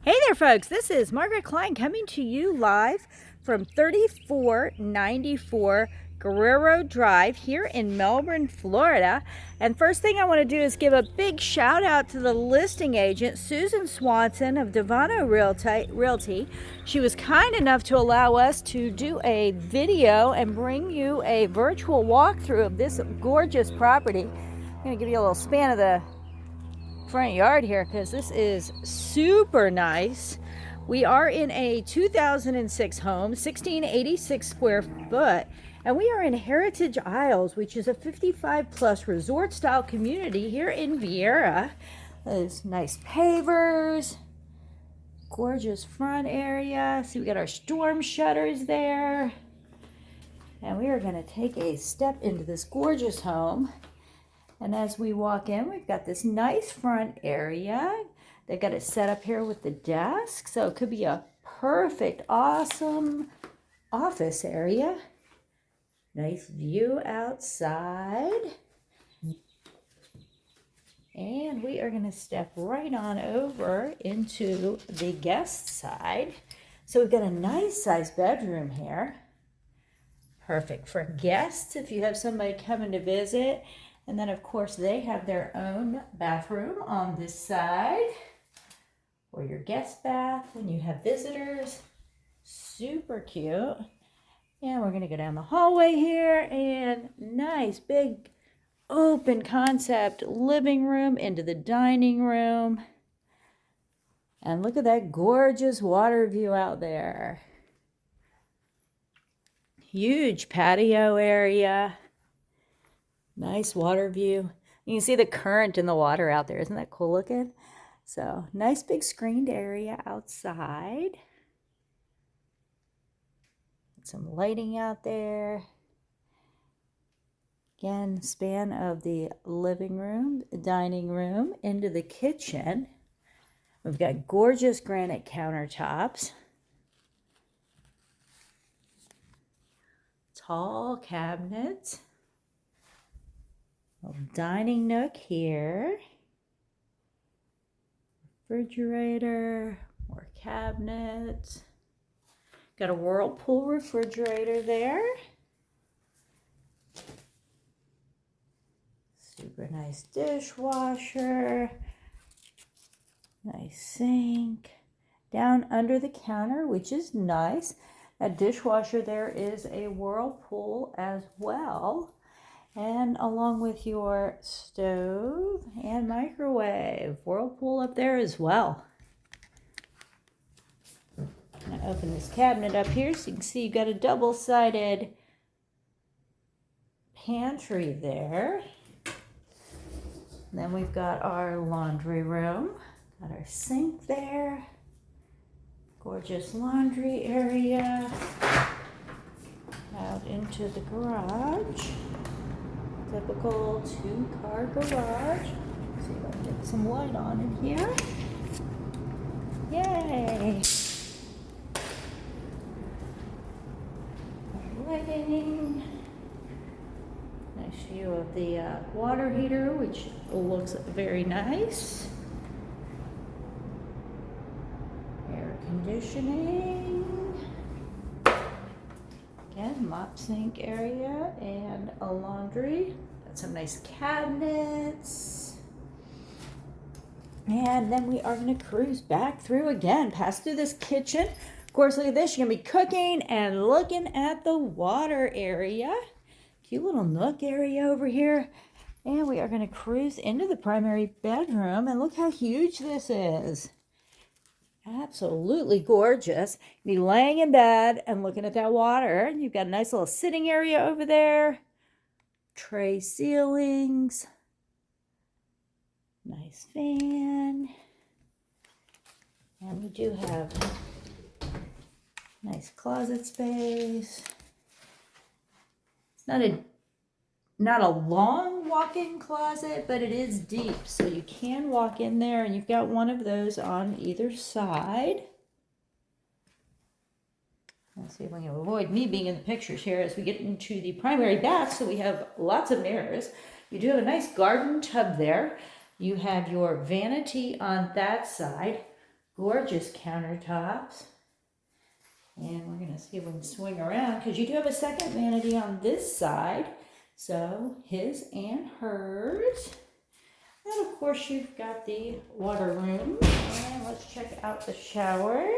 Hey there, folks. This is Margaret Klein coming to you live from 3494 Guerrero Drive here in Melbourne, Florida. And first thing I want to do is give a big shout out to the listing agent, Susan Swanson of Devano Realty. She was kind enough to allow us to do a video and bring you a virtual walkthrough of this gorgeous property. I'm going to give you a little span of the front yard here because this is super nice. We are in a 2006 home, 1686 square foot, and we are in Heritage Isles, which is a 55 plus resort style community here in Viera. There's nice pavers, gorgeous front area. See, we got our storm shutters there, and we are going to take a step into this gorgeous home. And as we walk in, we've got this nice front area. They've got it set up here with the desk, so it could be a perfect, awesome office area. Nice view outside. And we are going to step right on over into the guest side. So we've got a nice sized bedroom here. Perfect for guests if you have somebody coming to visit. And then, of course, they have their own bathroom on this side, or your guest bath when you have visitors. Super cute. And we're going to go down the hallway here, and nice big open concept living room into the dining room. And look at that gorgeous water view out there. Huge patio area. Nice water view. You can see the current in the water out there. Isn't that cool looking? So, nice big screened area outside. Some lighting out there. Again, span of the living room, dining room, into the kitchen. We've got gorgeous granite countertops. Tall cabinets. Dining nook here, refrigerator, more cabinets, got a Whirlpool refrigerator there, super nice dishwasher, nice sink, down under the counter, which is nice. That dishwasher there is a Whirlpool as well. And along with your stove and microwave. Whirlpool up there as well. I'm going to open this cabinet up here so you can see you've got a double-sided pantry there. And then we've got our laundry room. Got our sink there. Gorgeous laundry area. Out into the garage. Typical two-car garage. See if I can get some light on in here. Yay! Lighting. Nice view of the water heater, which looks very nice. Air conditioning. Again, mop sink area and a laundry. Got some nice cabinets. And then we are going to cruise back through again, pass through this kitchen. Of course, look at this. You're going to be cooking and looking at the water area. Cute little nook area over here. And we are going to cruise into the primary bedroom. And look how huge this is. Absolutely gorgeous. Be laying in bed and looking at that water. You've got a nice little sitting area over there. Tray ceilings. Nice fan. And we do have nice closet space. It's not a long walk-in closet, but it is deep, so you can walk in there, and you've got one of those on either side. Let's see if we can avoid me being in the pictures here as we get into the primary bath. So we have lots of mirrors. You do have a nice garden tub there. You have your vanity on that side. Gorgeous countertops. And we're going to see if we can swing around, because you do have a second vanity on this side. So his and hers. And of course you've got the water room. And let's check out the shower.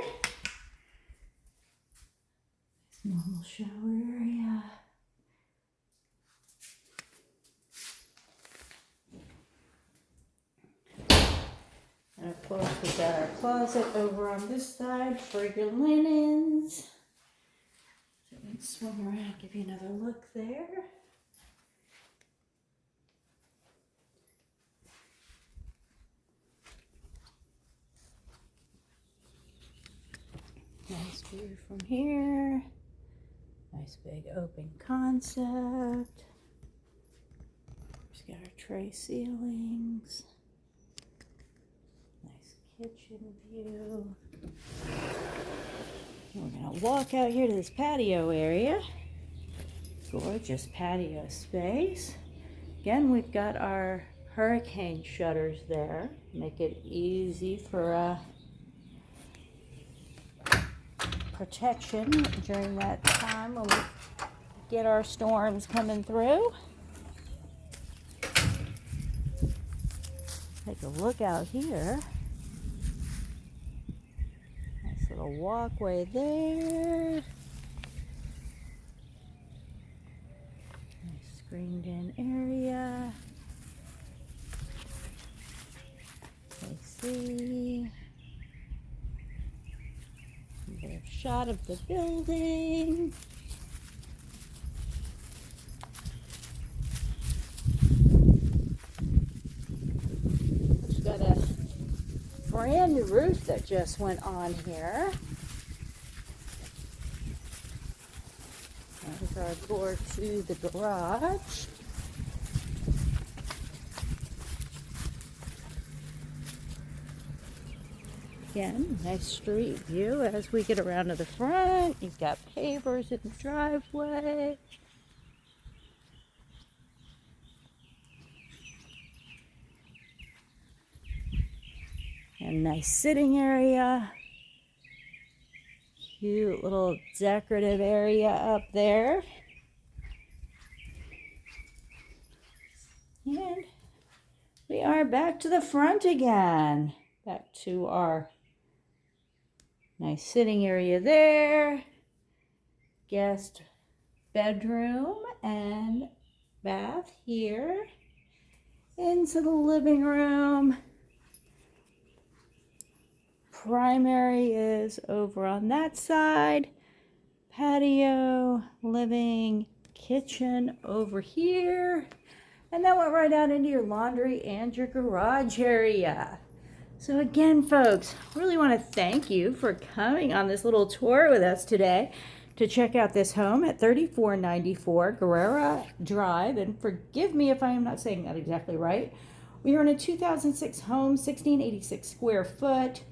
Normal shower area. And of course we've got our closet over on this side for your linens. So we can swing around, give you another look there. Nice view from here. Nice big open concept. We've got our tray ceilings. Nice kitchen view. We're gonna walk out here to this patio area. Gorgeous patio space. Again, we've got our hurricane shutters there. Make it easy for protection during that time when we get our storms coming through. Take a look out here. Nice little walkway there. Nice screened in area. AC. A shot of the building. We've got a brand new roof that just went on here. There's our door to the garage. Again, nice street view as we get around to the front. You've got pavers in the driveway. And nice sitting area. Cute little decorative area up there. And we are back to the front again. Back to our nice sitting area there, guest bedroom and bath here, into the living room. Primary is over on that side, patio, living, kitchen over here, and that went right out into your laundry and your garage area. So again, folks, really want to thank you for coming on this little tour with us today to check out this home at 3494 Guerrera Drive. And forgive me if I am not saying that exactly right. We are in a 2006 home, 1686 square foot,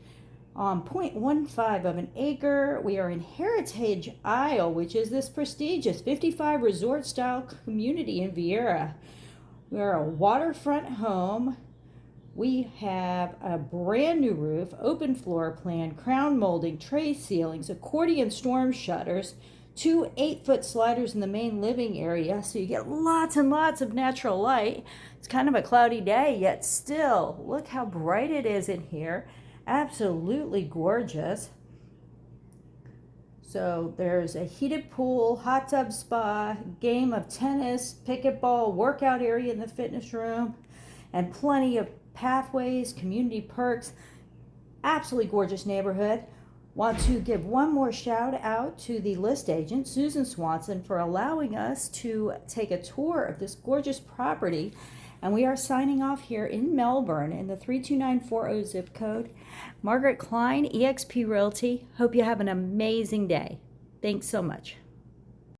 0.15 of an acre. We are in Heritage Isle, which is this prestigious 55 resort style community in Viera. We are a waterfront home. We have a brand new roof, open floor plan, crown molding, tray ceilings, accordion storm shutters, 2 8-foot sliders in the main living area, so you get lots and lots of natural light. It's kind of a cloudy day, yet still, look how bright it is in here. Absolutely gorgeous. So there's a heated pool, hot tub spa, game of tennis, pickleball, workout area in the fitness room, and plenty of pathways, community perks. Absolutely gorgeous neighborhood. Want to give one more shout out to the list agent, Susan Swanson, for allowing us to take a tour of this gorgeous property. And we are signing off here in Melbourne in the 32940 zip code. Margaret Klein, eXp Realty. Hope you have an amazing day. Thanks so much.